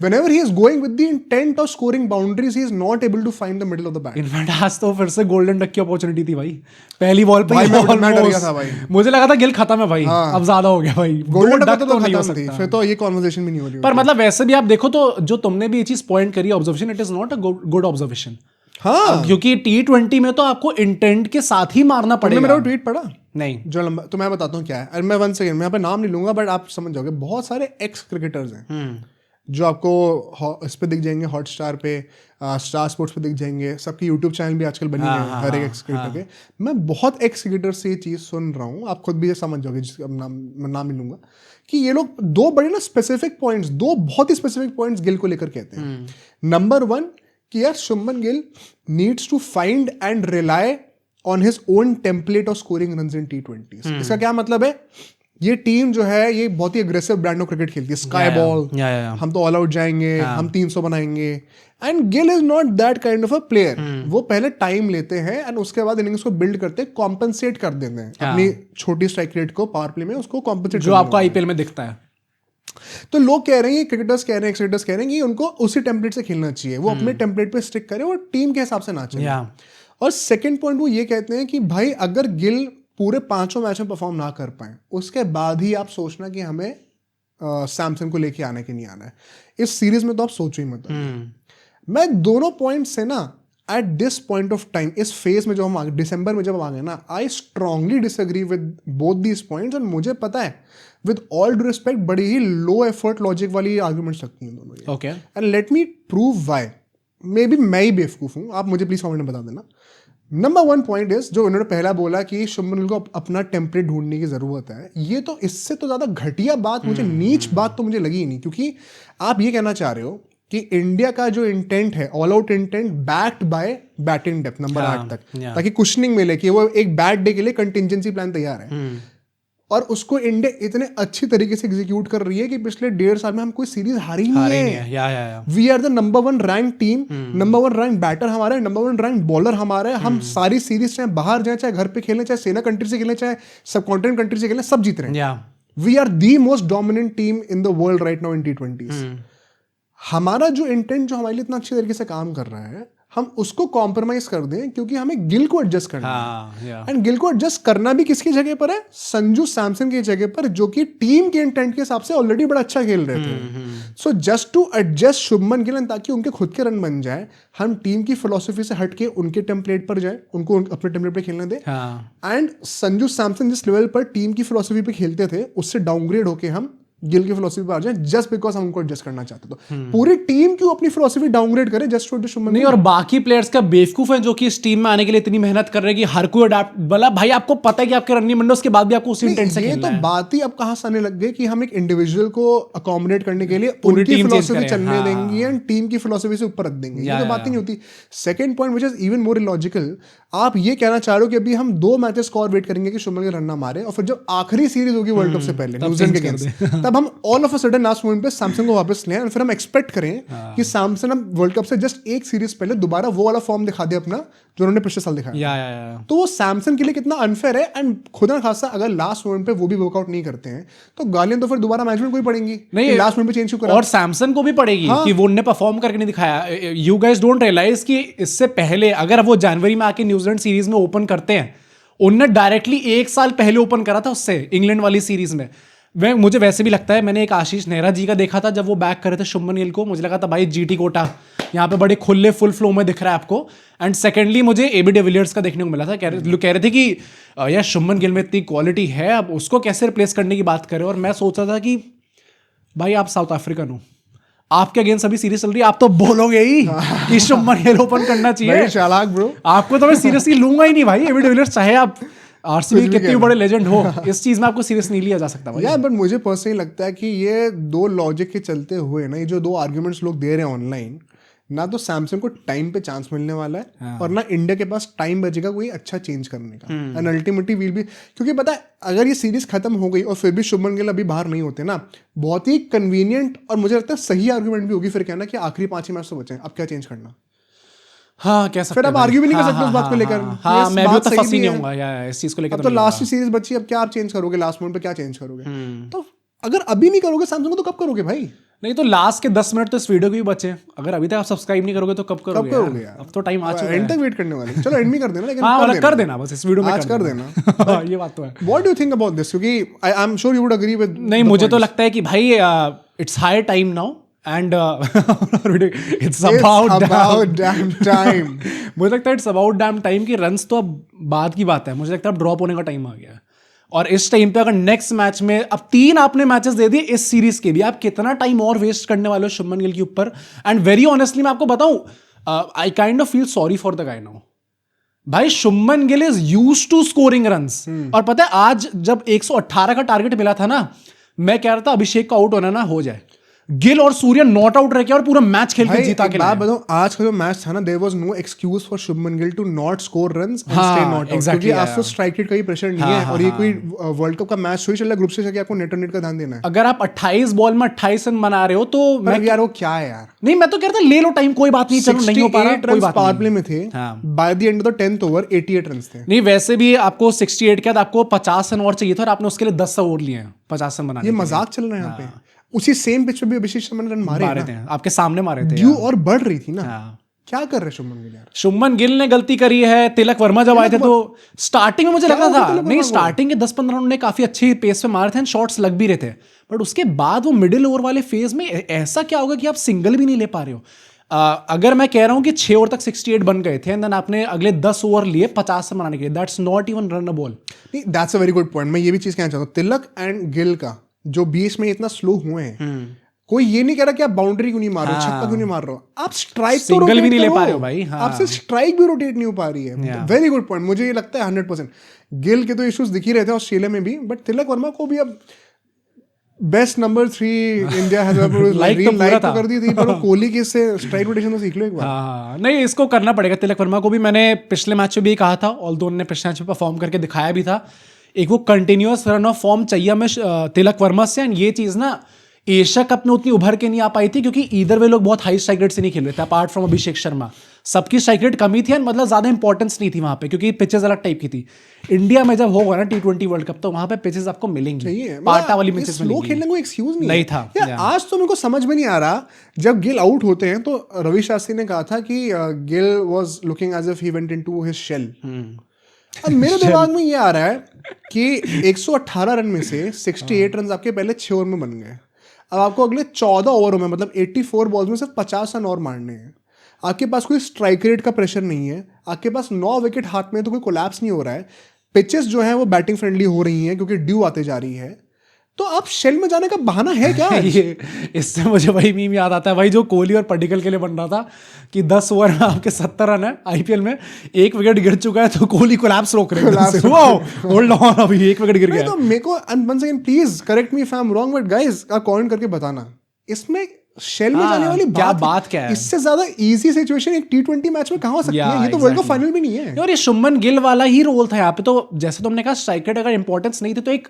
Whenever he is going with the intent of scoring boundaries he is not able to find the middle of the bat. In fact आज तो फिर से गोल्डन डक की अपॉर्चुनिटी थी भाई, पहली बॉल पे मैं डर गया था भाई, मुझे लगा था गिल खत्म है भाई। अब ज्यादा हो गया भाई, गोल्डन डक तो नहीं हो सकता, फिर तो ये कन्वर्सेशन भी नहीं हो रही। पर मतलब वैसे भी आप देखो तो जो तुमने भी ये चीज पॉइंट करी observation, it is not a good observation. हाँ, क्योंकि T20 में तो आपको इंटेंट के साथ ही मारना पड़ेगा। मेरा ट्वीट पढ़ा नहीं जो लंबा, तो मैं बताता हूँ क्या है। मैं 1 सेकंड, मैं यहाँ पे नाम नहीं लूंगा बट आप समझ जाओगे। बहुत सारे एक्स क्रिकेटर्स हैं जो आपको इस पे दिख जाएंगे, हॉटस्टार पे, स्टार स्पोर्ट्स पे दिख जाएंगे, सबकी यूट्यूब चैनल भी आजकल बनी है हर एक एक्स क्रिकेटर के। मैं बहुत एक्स क्रिकेटर से ये चीज़ सुन रहा हूँ, आप खुद भी समझ जाओगे, जिसका मैं नाम नहीं लूंगा, कि ये लोग दो बड़े ना स्पेसिफिक पॉइंट्स, दो बहुत ही स्पेसिफिक पॉइंट्स गिल को लेकर कहते हैं। नंबर 1 कि यार Shubman Gill needs to find and rely on his own template of scoring runs in T20। इसका क्या मतलब है, ये टीम जो है ये बहुत ही अग्रेसिव ब्रांड ऑफ क्रिकेट खेलती है, स्काई बॉल, हम तो ऑल आउट जाएंगे, हम 300 बनाएंगे। And Gill is not that kind of a player. वो पहले टाइम लेते हैं एंड उसके बाद इनिंग्स को बिल्ड करते हैं, कॉम्पनसेट कर देते हैं अपनी छोटी स्ट्राइक रेट को पावर प्ले में, उसको कॉम्पनसेट जो आपको IPL में दिखता है। तो लोग कह रहे हैं, क्रिकेटर्स कह रहे हैं, क्रिकेटर्स कह रहे हैं कि उनको उसी टेम्पलेट से खेलना चाहिए, वो अपने टेम्पलेट पे स्टिक करे और टीम के हिसाब से ना चले। और सेकंड पॉइंट वो ये कहते हैं कि भाई अगर गिल पूरे 5 मैच में परफॉर्म ना कर पाए उसके बाद ही आप सोचना कि हमें सैमसन को लेके आना कि नहीं आना है इस सीरीज में, तो आप सोचो ही मत। मैं दोनों पॉइंट से ना eight this point of time, इस फेज में जो हम आगे दिसंबर में जब हम आ गए ना, I strongly disagree with both these points. And मुझे पता है विद ऑल ड्यू रिस्पेक्ट बड़ी ही लो एफर्ट लॉजिक वाली आर्गुमेंट्स लगती हैं दोनों। Okay, and let me prove why. Maybe मैं ही बेवकूफ हूँ, आप मुझे प्लीज कमेंट में बता देना। नंबर 1 पॉइंट इज, जो उन्होंने पहला बोला कि शुभमन गिल को अपना टेम्पलेट ढूंढने की जरूरत है, ये तो इससे तो ज्यादा घटिया बात मुझे, नीच बात तो मुझे लगी ही नहीं। क्योंकि आप ये कहना चाह रहे हो कि इंडिया का जो इंटेंट है, all out intent backed by batting depth number 8 तक, ताकि कुशनिंग मिले कि वो एक बैड डे के लिए कंटिजेंसी प्लान तैयार है। और उसको इंडिया इतने अच्छी तरीके से एग्जीक्यूट कर रही है कि पिछले 1.5 साल में हम कोई सीरीज हारी नहीं है। We are the number 1 rank team, number 1 rank batter हमारे, नंबर 1 रैंक बॉलर हमारे। हम सारी सीरीज चाहे बाहर जाए, चाहे घर पे खेलें, चाहे सेना कंट्री से खेलें, चाहे सब कॉन्टिनेंट कंट्री से खेलें, सब जीत रहे हैं। We are the most dominant team in the world right now in T20s। हमारा जो इंटेंट जो हमारे लिए इतना अच्छे तरीके से काम कर रहा है, हम उसको कॉम्प्रोमाइज कर दें क्योंकि हमें गिल को एडजस्ट करना है। एंड गिल को एडजस्ट करना भी किसकी जगह पर है, संजू सैमसन की जगह पर, जो कि टीम के इंटेंट के हिसाब से ऑलरेडी बड़ा अच्छा खेल रहे थे। So just to adjust Shubman Gill, ताकि उनके खुद के रन बन जाए, हम टीम की फिलोसफी से हटके उनके टेम्पलेट पर जाए, उनको अपने टेम्पलेट पे खेलने दे। एंड संजू सैमसन जिस लेवल पर टीम की फिलोसफी पे खेलते थे, उससे डाउनग्रेड होके हम गिल की फिलोसफी पर आ जाए, जस्ट बिकॉज हम उनको एडजस्ट करना चाहते। तो पूरी टीम क्यों अपनी फिलोसफी डाउनग्रेड करे जस्ट फॉर शुभमन नहीं। और बाकी प्लेयर्स का बेवकूफ है जो कि इस टीम में आने के लिए इतनी मेहनत कर रहे हैं कि हर कोई अडैप्ट, बोला भाई आपको पता है कि आपके रन मंडो, उसके बाद भी आपको उसी इंटेंट से खेलना है। ये तो बात ही अब कहां से आने लग गई कि हम एक इंडिविजुअल को अकोमोडेट करने के लिए पूरी टीम फिलोसफी चलने देंगे एंड टीम की फिलोसफी से ऊपर रख देंगे, ये तो बात ही नहीं होती। Second point which is even more illogical, आप ये कहना चाह रहे हो कि अभी हम 2 मैचेस स्कोर वेट करेंगे कि शुभमन गिल रन ना मारे, और फिर जब आखिरी सीरीज होगी वर्ल्ड कप से पहले न्यूजीलैंड के अगेंस्ट, तब हम all of a sudden last moment पे सैमसन को वापस लें और फिर हम एक्सपेक्ट करें कि सैमसन अब वर्ल्ड कप से जस्ट एक सीरीज पहले दोबारा वो वाला फॉर्म दिखा दे अपना जो उन्होंने पिछले साल दिखाया। तो वो सैमसन के लिए कितना अनफेयर है। एंड खुदा खासा अगर लास्ट मोमेंट पे वो भी वर्कआउट नहीं करते हैं तो गालियां तो फिर दोबारा मैनेजमेंट को ही पड़ेंगी, नहीं लास्ट मोमेंट पे चेंज क्यों करा, और सैमसन को भी पड़ेगी कि वो उन्होंने परफॉर्म करके नहीं दिखाया। यू गाइस डोंट रियलाइज कि इससे पहले अगर वो जनवरी में आके न्यूजीलैंड सीरीज में ओपन करते हैं, उनने डायरेक्टली 1 साल पहले ओपन करा था उससे इंग्लैंड वाली सीरीज में। मुझे वैसे भी लगता है, मैंने एक आशीष नेहरा जी का देखा था जब वो बैक करे थे शुभमन गिल को, मुझे लगा था भाई GT कोटा यहाँ पे बड़े खुले फुल फ्लो में दिख रहा है आपको। एंड सेकेंडली मुझे AB डिविलियर्स का देखने को मिला था, कह रहे थे कि यार शुभमन गिल में इतनी क्वालिटी है, अब उसको कैसे रिप्लेस करने की बात करें। और मैं सोच रहा था कि भाई आप साउथ अफ्रीकन हो, आपके अगेंस्ट अभी सीरीज चल रही है, आप तो बोलोगे ही कि शुभमन गिल ओपन करना चाहिए। चालाक ब्रो, आपको तो मैं सीरियसली लूंगा ही नहीं भाई। AB डिविलियर्स चाहे आप RCB कितने बड़े लेजेंड हो, इस चीज में आपको सीरियस नहीं लिया जा सकता भाई। यार बट मुझे पर्सनली लगता है कि ये 2 लॉजिक के चलते हुए ना, ये जो 2 आर्ग्यूमेंट्स लोग दे रहे हैं ऑनलाइन, ना तो सैमसंग को टाइम पे चांस मिलने वाला है और ना इंडिया के पास टाइम बचेगा कोई अच्छा चेंज करने का। एंड अल्टीमेटली विल भी, क्योंकि पता है अगर ये सीरीज खत्म हो गई और फिर भी शुभमन गिल अभी बाहर नहीं होते ना, बहुत ही कन्वीनियंट और मुझे लगता है सही आर्गुमेंट भी होगी फिर कहना कि आखिरी 5 ही मैच तो बचे हैं, अब क्या चेंज करना। हाँ, कैसा फिर आप आर्ग्यू भी नहीं कर सकते उस बात को लेकर। हाँ, मैं भी उतना फंसी नहीं होऊंगा या इस चीज को लेकर। अब तो लास्ट सीरीज बची, अब क्या आप चेंज करोगे लास्ट मोमेंट पे, क्या चेंज करोगे? तो अगर अभी नहीं करोगे सैमसंग को तो कब करोगे भाई? नहीं तो लास्ट के 10 मिनट तो इस वीडियो के भी बचे, अगर अभी तक आप सब्सक्राइब नहीं करोगे तो कब करोगे यार? अब तो टाइम आ चुका है, एंड तक वेट करने वाले। चलो एंड में कर देना, लेकिन हाँ कर देना बस इस वीडियो में आज कर देना। ये बात तो है। What do you think about this? क्योंकि I am sure you would agree with. नहीं, मुझे तो लगता है कि भाई it's high time now and it's about damn time. मुझे लगता है इट्स अबाउट डैम टाइम की रन्स तो अब बाद की बात है, मुझे लगता है अब ड्रॉप होने का टाइम आ गया है। और इस टाइम पे अगर नेक्स्ट मैच में अब 3 आपने मैचेस दे दिए इस सीरीज के भी, आप कितना टाइम और वेस्ट करने वाले हो शुभमन गिल के ऊपर? एंड वेरी ऑनेस्टली मैं आपको बताऊं, I kind of feel sorry for the guy now. भाई Shubman Gill is used to scoring runs, और पता है आज जब 118 का टारगेट मिला था ना, मैं कह रहा था अभिषेक का आउट होना ना हो जाए, गिल और सूर्य नॉट आउट रह के और पूरा मैच खेल के जीता के लाए। बताऊं आज का जो मैच था ना, there was no excuse for Shubman Gill to not score runs and stay not out, क्योंकि आपको स्ट्राइक रेट का ही प्रेशर नहीं है और ये कोई वर्ल्ड कप का मैच थोड़ी चल रहा है ग्रुप स्टेज का, आपको नेट का ध्यान देना है। अगर आप 28 बॉल में 28 रन बना रहे हो तो मैं यार वो क्या है यार। नहीं, मैं तो कहता ले लो टाइम, कोई बात नहीं, चलो नहीं हो पा रहा कोई बात नहीं। पावर प्ले में थे, by the end of the 10th over 88 runs थे। नहीं वैसे भी आपको 68 के बाद आपको 50 रन और चाहिए था और आपने उसके लिए 10 ओवर लिए हैं 50 रन बनाने। ये मजाक चल रहा है यहाँ पे। उसी सेम पिच पे भी अभिषेक शर्मा ने रन मारे थे, आपके सामने मारे थे, ड्यू और बढ़ रही थी ना। क्या कर रहे शुभमन गिल यार? शुभमन गिल ने गलती करी है। तिलक वर्मा जब आए थे तो स्टार्टिंग में मुझे लगा था नहीं, स्टार्टिंग के 15-15 रन उन्होंने काफी अच्छी पेस पे मारे थे, शॉट्स लग भी रहे थे, बट उसके बाद वो मिडिल ओवर वाले फेज में ऐसा क्या होगा कि आप सिंगल भी नहीं ले पा रहे हो। अगर मैं कह रहा हूं कि 6 ओवर तक 68 बन गए थे एंड देन आपने अगले 10 ओवर लिए 50 रन बनाने के लिए, that's not even run a ball. नहीं, that's a very good point. मैं ये भी चीज कहना चाहता हूँ, तिलक एंड गिल का जो बीच में इतना स्लो हुए हैं, कोई ये नहीं कह रहा कि आप बाउंड्री क्यों नहीं मार रहे हो, छक्का क्यों नहीं मार रहे हो, आप स्ट्राइक तो सिंगल भी नहीं ले पा रहे हो भाई। आपसे स्ट्राइक भी रोटेट नहीं हो पा रही है। Very good point. मुझे ये लगता है 100%। गिल के तो इश्यूज दिख ही रहे थे ऑस्ट्रेलिया में भी, बट तिलक वर्मा को भी अब best number 3 India has like तो कर दी थी, पर कोहली के से स्ट्राइक रोटेशन तो सीख लो एक बार। नहीं, इसको करना पड़ेगा तिलक वर्मा को भी। मैंने पिछले मैच में भी कहा था, ऑल्दो उन्होंने पिछले मैच में परफॉर्म करके दिखाया भी था, एक वो कंटिन्यूअस रन ऑफ फॉर्म चाहिए हमें तिलक वर्मा से। एंड ये चीज ना एशिया कप में उतनी उभर के नहीं आ पाई थी, क्योंकि इधर वे लोग बहुत हाई स्ट्राइक रेट से नहीं खेल रहे थे, अपार्ट फ्रॉम अभिषेक शर्मा सबकी स्ट्राइक रेट कमी थी, मतलब ज्यादा इंपॉर्टेंस नहीं थी वहां पे, क्योंकि पिचेस अलग टाइप की थी। इंडिया में जब होगा ना T20 वर्ल्ड कप, तो वहां पे पिचेस आपको मिलेंगी, पाटा वाली पिचेस मिलेंगी। खेलने को एक्सक्यूज नहीं था। आज तो मेरे को समझ में नहीं आ रहा, जब गिल आउट होते हैं तो रवि शास्त्री ने कहा था कि Gill was looking as if he went into his shell. अब मेरे दिमाग में ये आ रहा है कि 118 रन में से 68 रन आपके पहले 6 ओवर में बन गए। अब आपको अगले 14 ओवरों में, मतलब 84 बॉल्स में सिर्फ 50 रन और मारने हैं। आपके पास कोई स्ट्राइक रेट का प्रेशर नहीं है, आपके पास 9 विकेट हाथ में, तो कोई कोलैप्स नहीं हो रहा है, पिचेस जो है वो बैटिंग फ्रेंडली हो रही हैं क्योंकि ड्यू आते जा रही है, तो आप शेल में जाने का बहाना है क्या? ये इससे मुझे भाई मीम याद आता है भाई, जो कोहली और पडिक्कल के लिए बन रहा था कि 10 ओवर में आपके 70 रन है आईपीएल में, 1 विकेट गिर चुका है तो कोहली कोलैप्स रोक रहे हैं। होल्ड ऑन, अभी 1 विकेट गिर गया। तो मेरे को once again please correct me if I am wrong, but guys आप कमेंट करके बताना इसमें शेल में जाने वाली बात क्या है? इससे ज्यादा इजी सिचुएशन एक T20 मैच में कहां हो सकती है? ये तो वर्ल्ड कप फाइनल भी नहीं है। और ये शुभमन गिल वाला ही रोल था यहाँ पे, तो जैसे तुमने कहा स्ट्राइक रेट अगर इंपॉर्टेंस नहीं थी, तो एक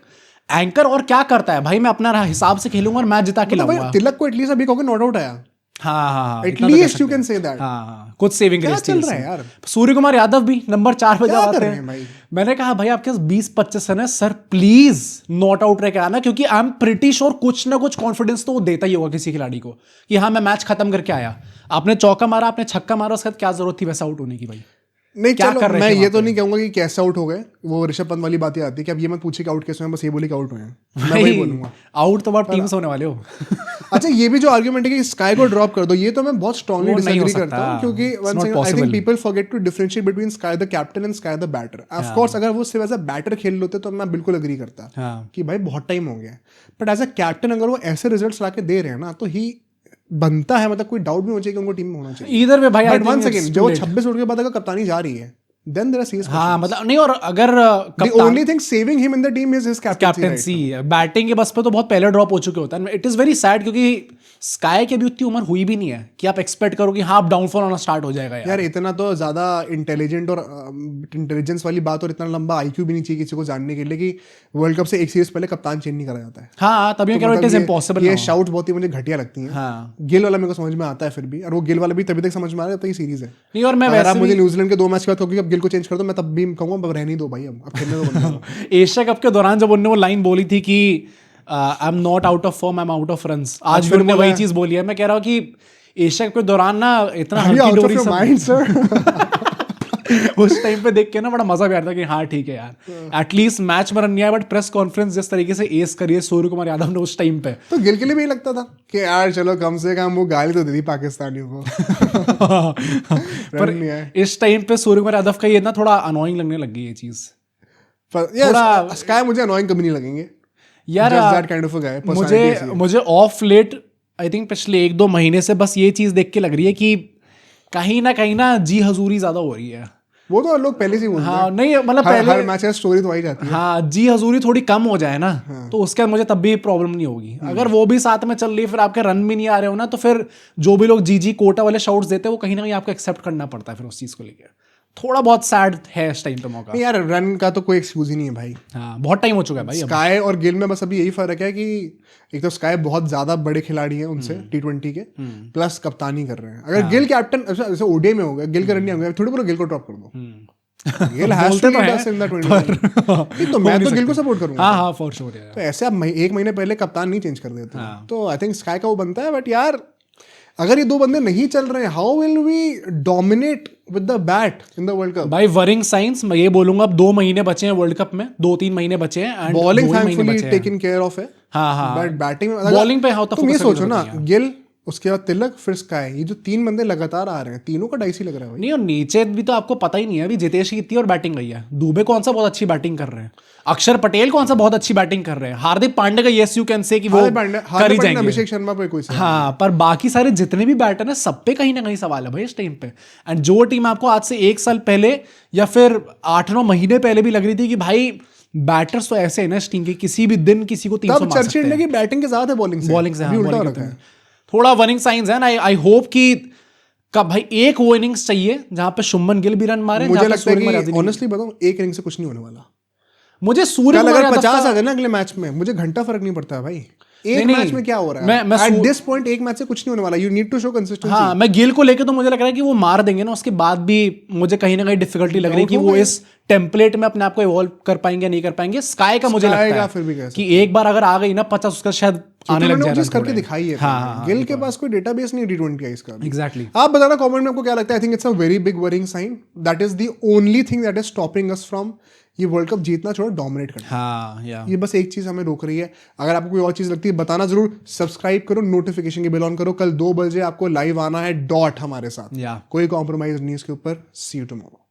एंकर और क्या करता है भाई, मैं अपना हिसाब से खेलूंगा और मैच जिता के लाऊंगा। तिलक को एटलीस्ट अभी कहोगे नॉट आउट आया, हाँ, at least you can say that. हाँ, कुछ सेविंग ग्रेस चल रहा है यार। सूर्य कुमार यादव भी नंबर 4 पे जाते हैं भाई। मैंने कहा भाई आपके पास 20-25 रन है सर, प्लीज नॉट आउट रह के आना, क्योंकि आई एम प्रिटी श्योर कुछ ना कुछ कॉन्फिडेंस तो वो देता ही होगा किसी खिलाड़ी को कि हाँ मैं मैच खत्म करके आया। आपने चौका मारा, आपने छक्का मारा, उसके बाद क्या जरूरत थी वैसा आउट होने की भाई? नहीं क्या चलो, मैं ये तो नहीं कहूंगा कि कैसे आउट हो गए, वो ऋषभ पंत वाली बातें आती है कि अब ये मत पूछिए कि आउट कैसे हुए, बस ये बोले कि आउट हुए हैं, मैं वही बोलूंगा। आउट तो आप टीम से होने वाले हो। अच्छा, ये भी जो आर्गुमेंट है कि स्काई को ड्रॉप कर दो, ये तो मैं बहुत स्ट्रांगली डिसएग्री करता हूं, क्योंकि I think people forget to differentiate between SKY the captain and SKY the batter. Of course अगर वो सिर्फ एज अ बैटर खेल लेते तो मैं बिल्कुल एग्री करता कि भाई बहुत टाइम हो गया, बट एज अ कैप्टन अगर वो ऐसे रिजल्ट्स लाके दे रहे हैं ना, तो ही बनता है, मतलब कोई डाउट नहीं होना चाहिए कि उनको टीम में होना चाहिए। इधर में भाई बट वंस अगेन जो 26 ओवर के बाद अगर कप्तानी जा रही है, then there are serious questions. हाँ मतलब नहीं, और अगर the only thing saving him in the team is his captaincy. Batting के बस पे तो बहुत पहले ड्रॉप हो चुके होता है. इट इज वेरी सैड क्योंकि स्काई की अभी उतनी उम्र हुई भी नहीं है कि आप एक्सपेक्ट करो कि हाँ डाउनफॉल होना स्टार्ट हो जाएगा. यार इतना तो ज्यादा इंटेलिजेंट और इंटेलिजेंस वाली बात और इतना लंबा आईक्यू भी नहीं चाहिए किसी को जानने के लिए कि वर्ल्ड कप से एक सीरीज पहले कप्तान चेंज नहीं करा जाता है. हाँ तभी मैं कह रहा हूं इट इज इम्पॉसिबल. ये शाउट बहुत ही मुझे घटिया लगती है. हाँ. गिल वाला मेरे को समझ में आता है फिर भी, और वो गिल वाला भी तभी तक समझ में आ रहा है तो ये सीरीज है. नहीं और मैं वैसे मुझे न्यूजीलैंड के 2 मैच के बाद क्योंकि अब गिल को चेंज कर दो, मैं तब भी कहूंगा रहने दो भाई, अब खेलने दो. एशिया कप के दौरान जब उन्होंने वो लाइन बोली थी कि I am not out of form, I am out of runs, आज फिर उन्होंने वही चीज बोली है. मैं कह रहा हूँ कि एशिया कप के दौरान ना इतना हल्की डोरी सब उस टाइम पे देख के ना बड़ा मजा भी आता कि हाँ ठीक है यार एटलीस्ट मैच में रन नहीं आया, बट प्रेस कॉन्फ्रेंस जिस तरीके से एस करिए सूर्य कुमार यादव ने उस टाइम पे, तो गिल के लिए भी लगता था कि यार चलो कम से कम वो गाली तो दे दी पाकिस्तानियों को. पर इस टाइम पे सूर्य कुमार यादव का ये ना थोड़ा अनोइंग लगने लग गई ये चीज. थोड़ा स्काई मुझे अनोइंग कभी नहीं लगेंगे यार. मुझे ऑफ लेट आई थिंक पिछले 1-2 महीने से बस ये चीज देख के लग रही है कि कहीं ना जी हजूरी ज्यादा हो रही है. वो तो लोग पहले से ही बोलते हैं. हाँ नहीं मतलब पहले हर मैच में स्टोरी तो आई जाती है. हाँ जी हजूरी थोड़ी कम हो जाए ना. हाँ. तो उसके मुझे तब भी प्रॉब्लम नहीं होगी. अगर वो भी साथ में चल रही है फिर आपके रन भी नहीं आ रहे हो ना, तो फिर जो भी लोग जी कोटा वाले शॉट्स देते हैं वो कहीं ना कहीं आपको एक्सेप्ट करना पड़ता है फिर उस चीज को लेकर. थोड़ा बहुत सैड है इस टाइम पे मौका. नहीं यार रन का तो कोई एक्सक्यूज ही नहीं है भाई. हाँ बहुत टाइम हो चुका है भाई. स्काई और गिल में बस अभी यही फर्क है कि एक तो स्काई बहुत ज्यादा बड़े खिलाड़ी हैं उनसे T20 के, प्लस कप्तानी कर रहे हैं. अगर गिल कैप्टन जैसे ओडीआई में हो गया, गिल का रन नहीं हो गया, थोड़ी बहुत गिल को ड्रॉप कर दो. Gill has to be in the 20. तो मैं तो गिल को सपोर्ट करूंगा. हाँ हाँ फॉर श्योर. तो ऐसे आप 1 महीने पहले कप्तान नहीं चेंज कर देते. तो आई थिंक स्काई का वो बनता है. बट यार अगर ये 2 बंदे नहीं चल रहे हैं, how will we dominate with the bat in the world cup? भाई वरिंग साइंस मैं ये बोलूंगा, अब 2 महीने बचे हैं वर्ल्ड कप में, 2-3 महीने बचे हैं. And bowling thankfully taken care of है. हाँ बट बैटिंग में बॉलिंग पे तुम ये सोचो ना, गिल उसके बाद तिलक फिर स्काई, ये जो 3 बंदे लगातार आ रहे हैं, तीनों का डाइसी लग रहा है. नहीं और नीचे भी तो आपको पता ही नहीं है अभी जितेश की कितनी और बैटिंग गई है. दुबे कौन सा बहुत अच्छी बैटिंग कर रहे हैं, अक्षर पटेल कौन सा बहुत अच्छी बैटिंग कर रहे हैं, हार्दिक पांड्या का येस यू कैन से कि वो कर ही जाएंगे, अभिषेक शर्मा पे कोई हाँ, पर बाकी सारे जितने भी बैटर हैं सब पे कहीं ना कहीं सवाल है भाई इस टाइम पे. एंड जो टीम आपको आज से 1 साल पहले या फिर 8-9 महीने पहले भी लग रही थी कि भाई बैटर्स तो ऐसे है ना इस टीम के, किसी भी दिन किसी को 300 मार सकते हैं. चर्चा की बैटिंग के साथ है बॉलिंग से उल्टा रखा है. थोड़ा वनिंग साइंस है ना. आई होप कि कब भाई एक वो इनिंग्स चाहिए जहां पे शुभमन गिल भी रन मारे. मुझे लगता है कि ऑनेस्टली बताऊं एक इनिंग से कुछ नहीं होने वाला. मुझे सूर्य कुमार यादव 50 आ गए ना अगले मैच में, मुझे घंटा फर्क नहीं पड़ता भाई. एक मैच में क्या हो रहा है एट दिस पॉइंट, एक मैच से कुछ नहीं होने वाला. You need to show consistency. हाँ मैं गिल को लेके तो मुझे लग रहा है कि वो मार देंगे ना, उसके बाद भी मुझे कहीं ना कहीं डिफिकल्टी लग रही है कि वो इस टेम्पलेट में अपने आप को इवॉल्व कर पाएंगे नहीं कर पाएंगे. स्काई का मुझे लगता है कि एक बार अगर आ गई ना 50 उसका शायद आने लग जाएगा. करके दिखाई है. हाँ, गिल के पास कोई डेटाबेस नहीं T20 का इसका. एग्जैक्टली. आप बताना कमेंट में आपको क्या लगता है. I think it's a very big worrying sign. That is the only thing that is stopping us from ये वर्ल्ड कप जीतना छोड़ डोमिनेट करना. हाँ ये बस एक चीज हमें रोक रही है. अगर आपको कोई और चीज लगती है बताना जरूर. सब्सक्राइब करो, नोटिफिकेशन की बेल ऑन करो. कल 2 बजे आपको लाइव आना है डॉट हमारे साथ. या कोई कॉम्प्रोमाइज नहीं इसके ऊपर. सी यू टुमारो.